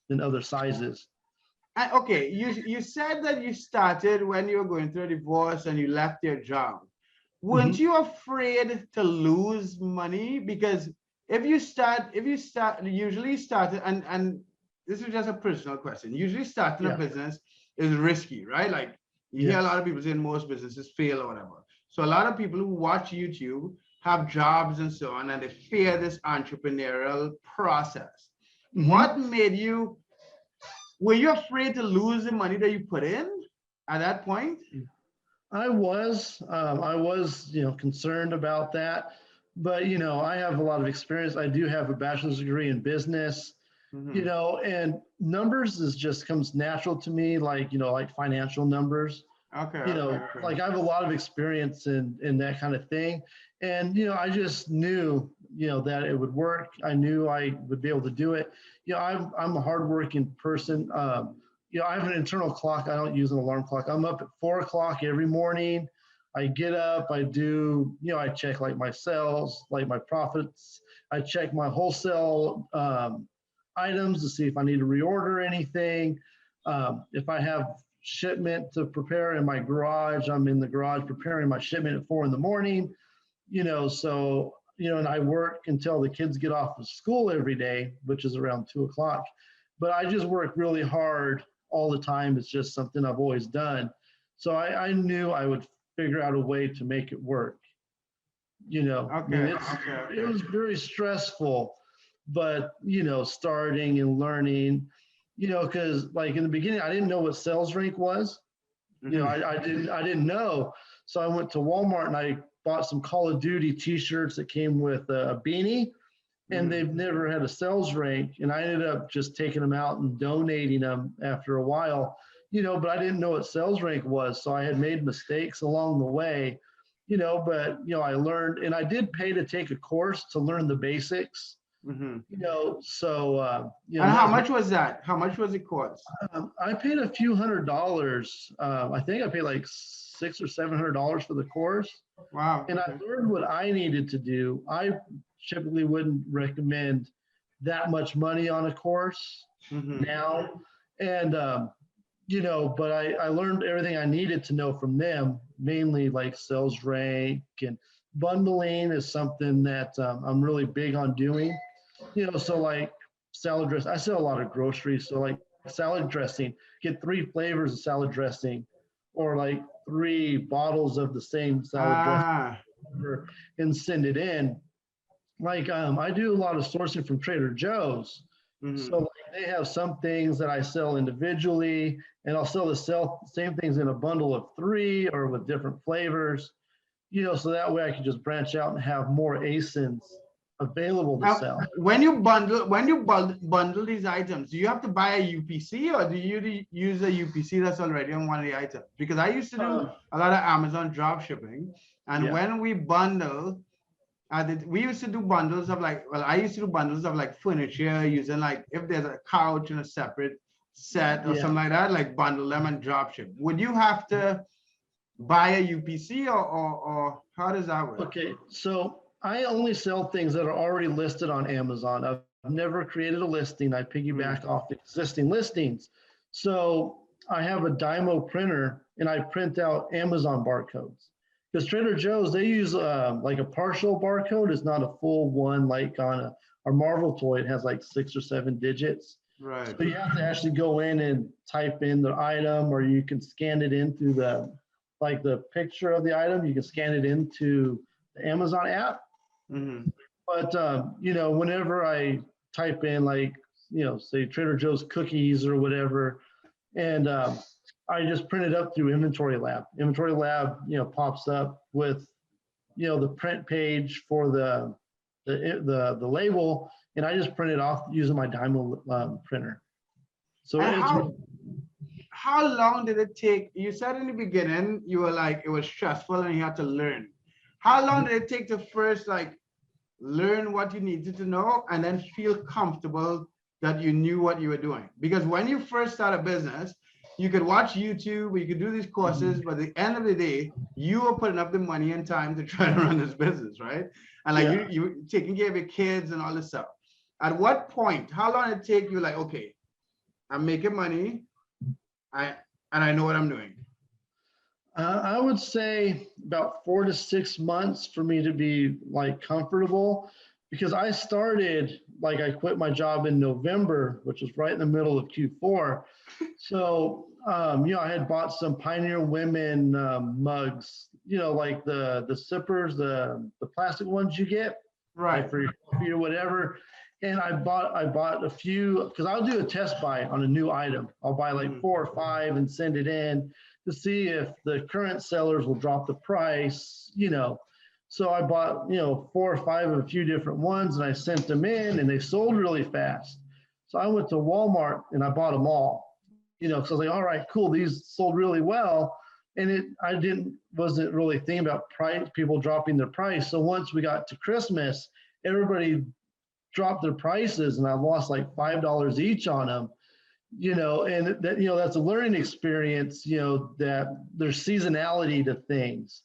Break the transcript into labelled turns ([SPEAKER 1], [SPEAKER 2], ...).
[SPEAKER 1] than other sizes.
[SPEAKER 2] Okay, you said that you started when you were going through a divorce and you left your job. Weren't
[SPEAKER 1] Mhm.
[SPEAKER 2] you afraid to lose money? Because if you start, usually start, and this is just a personal question. Usually starting a
[SPEAKER 1] Yeah.
[SPEAKER 2] business is risky, right? Like you hear a lot
[SPEAKER 1] Yes.
[SPEAKER 2] of people saying most businesses fail or whatever. So a lot of people who watch YouTube have jobs and so on, and they fear this entrepreneurial process.
[SPEAKER 1] Hmm.
[SPEAKER 2] What made you, were you afraid to lose the money that you put in at that point?
[SPEAKER 1] I was, concerned about that, but I have a lot of experience. I do have a bachelor's degree in business,
[SPEAKER 2] Hmm.
[SPEAKER 1] and numbers is just comes natural to me, like like financial numbers.
[SPEAKER 2] Okay, okay, okay.
[SPEAKER 1] Like I have a lot of experience in that kind of thing, and I just knew that it would work. I knew I would be able to do it. I'm a hardworking person. I have an internal clock. I don't use an alarm clock. I'm up at 4 o'clock every morning. I get up. I do. I check like my sales, like my profits. I check my wholesale items to see if I need to reorder anything. If I have shipment to prepare in my garage. I'm in the garage preparing my shipment at 4 in the morning, and I work until the kids get off of school every day, which is around 2 o'clock. But I just work really hard all the time. It's just something I've always done. So I knew I would figure out a way to make it work. I mean,
[SPEAKER 2] Okay, okay,
[SPEAKER 1] it
[SPEAKER 2] okay.
[SPEAKER 1] was very stressful, but starting and learning, because like in the beginning, I didn't know what sales rank was.
[SPEAKER 2] Hmm.
[SPEAKER 1] I didn't know. So I went to Walmart and I bought some Call of Duty T-shirts that came with a beanie, and
[SPEAKER 2] Hmm.
[SPEAKER 1] they've never had a sales rank. And I ended up just taking them out and donating them after a while, but I didn't know what sales rank was. So I had made mistakes along the way, but I learned, and I did pay to take a course to learn the basics,
[SPEAKER 2] Hmm.
[SPEAKER 1] so
[SPEAKER 2] And
[SPEAKER 1] not
[SPEAKER 2] how
[SPEAKER 1] as much.
[SPEAKER 2] much was that? How much was it cost?
[SPEAKER 1] I paid a few $100s. I think I paid like $600 or $700 for the course,
[SPEAKER 2] Wow.
[SPEAKER 1] and I
[SPEAKER 2] Okay.
[SPEAKER 1] learned what I needed to do. I typically wouldn't recommend that much money on a course
[SPEAKER 2] Hmm.
[SPEAKER 1] now, and but I learned everything I needed to know from them, mainly like sales rank and bundling is something that I'm really big on doing. So like salad dress, I sell a lot of groceries. So like salad dressing, get 3 flavors of salad dressing, or like 3 bottles of the same salad dressing,
[SPEAKER 2] Ah.
[SPEAKER 1] and send it in. Like I do a lot of sourcing from Trader Joe's. So
[SPEAKER 2] Hmm.
[SPEAKER 1] like they have some things that I sell individually, and I'll sell the same things in a bundle of 3 or with different flavors. So that way I can just branch out and have more ASINs available to
[SPEAKER 2] Now,
[SPEAKER 1] sell.
[SPEAKER 2] when you bundle these items, do you have to buy a UPC or do you use a UPC that's already on one of the items? Because I used to do
[SPEAKER 1] Um,
[SPEAKER 2] a lot of Amazon drop shipping, and
[SPEAKER 1] yeah,
[SPEAKER 2] when we bundle, we used to do bundles of like, well, I used to do bundles of like furniture using like if there's a couch in a separate set or
[SPEAKER 1] yeah.
[SPEAKER 2] something like that, like bundle them and drop ship. Would you have to buy a UPC or how does that work?
[SPEAKER 1] Okay, so I only sell things that are already listed on Amazon. I've never created a listing. I piggyback
[SPEAKER 2] Hmm.
[SPEAKER 1] off existing listings. So I have a Dymo printer and I print out Amazon barcodes. Because Trader Joe's, they use like a partial barcode. It's not a full one like on a Marvel toy. It has like 6 or 7 digits.
[SPEAKER 2] Right.
[SPEAKER 1] So you have to actually go in and type in the item, or you can scan it in through the picture of the item. You can scan it into the Amazon app.
[SPEAKER 2] Hmm.
[SPEAKER 1] But whenever I type in like say Trader Joe's cookies or whatever, and I just print it up through Inventory Lab. Inventory Lab pops up with the print page for the label, and I just print it off using my Dymo printer. So
[SPEAKER 2] And
[SPEAKER 1] it's
[SPEAKER 2] how long did it take? You said in the beginning you were like it was stressful and you had to learn. How long did it take to first like learn what you needed to know and then feel comfortable that you knew what you were doing? Because when you first start a business, you could watch YouTube, you could do these courses, but at the end of the day, you were putting up the money and time to try to run this business, right? And like you
[SPEAKER 1] yeah.
[SPEAKER 2] you taking care of your kids and all this stuff. At what point, how long did it take you like, okay, I'm making money. And I know what I'm doing.
[SPEAKER 1] I would say about 4 to 6 months for me to be like comfortable, because I started, like, I quit my job in November, which was right in the middle of Q4. So, I had bought some Pioneer Women mugs, like the sippers, the plastic ones you get, like
[SPEAKER 2] Right.
[SPEAKER 1] for your coffee or whatever. And I bought a few, because I'll do a test buy on a new item. I'll buy like
[SPEAKER 2] Mhm.
[SPEAKER 1] 4 or 5 and send it in to see if the current sellers will drop the price. So I bought, 4 or 5 of a few different ones, and I sent them in, and they sold really fast. So I went to Walmart and I bought them all, because I was like, all right, cool, these sold really well. And wasn't really thinking about price, people dropping their price. So once we got to Christmas, everybody dropped their prices, and I lost like $5 each on them. And that's a learning experience, that there's seasonality to things.